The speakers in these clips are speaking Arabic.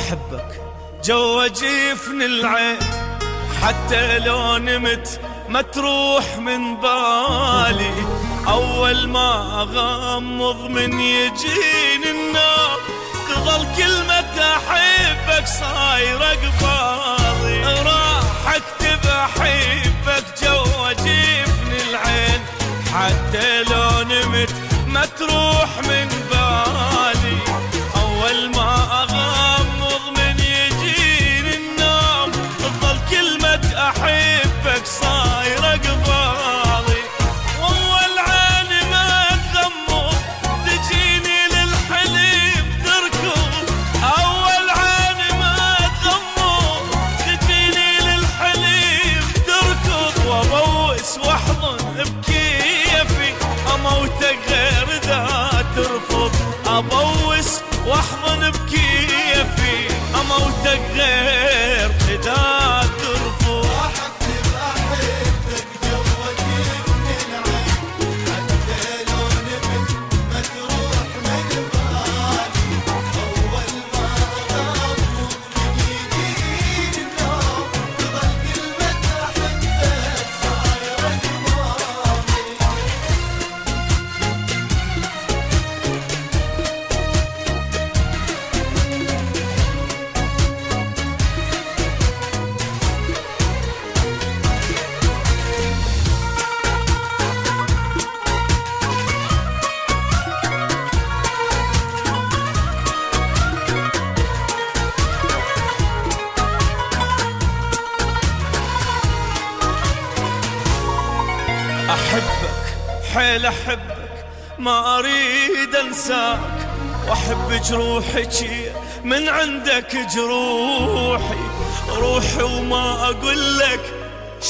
أحبك جوا جفن العين، حتى لو نمت ما تروح من بالي. أول ما أغمض من يجيني النوم تظل كلمة أحبك صايرة قبالي. راح أكتب أحبك جوا جفن العين، حتى لو نمت ما تروح من بالي. أول ما أغمض من يجيني النوم تظل كلمة أحبك صايرة قبالي. وأول عيني ما تغمض تجيني للحليم تركض. أول عيني ما تغمض تجيني للحليم تركض. وأبوس وأحضن بكيفي أموتك غير ذا ترفض. أبوس واحضن بكيفي أموتك غير ذا ترفض. أحبك أحبك جوا جفن العين، حتى لو نمت ما تروح من بالي. أول ما أغمض من يجيني النوم تظل كلمة أحبك صايرة قبالي. أحبك حيل أحبك ما أريد أنساك، وأحب جروحك من عندك جروحي. روحي وما أقول لك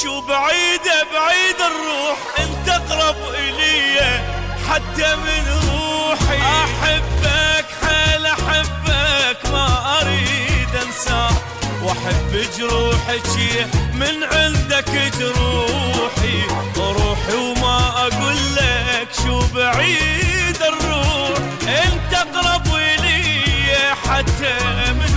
شو بعيدة بعيد الروح، أنت أقرب إلي حتى من روحي. أحبك حيل أحبك ما أريد أنساك، وأحب جروحك من عندك جروحي. روحي وما أقول لك شو بعيد الروح، أنت أقرب إلي حتى من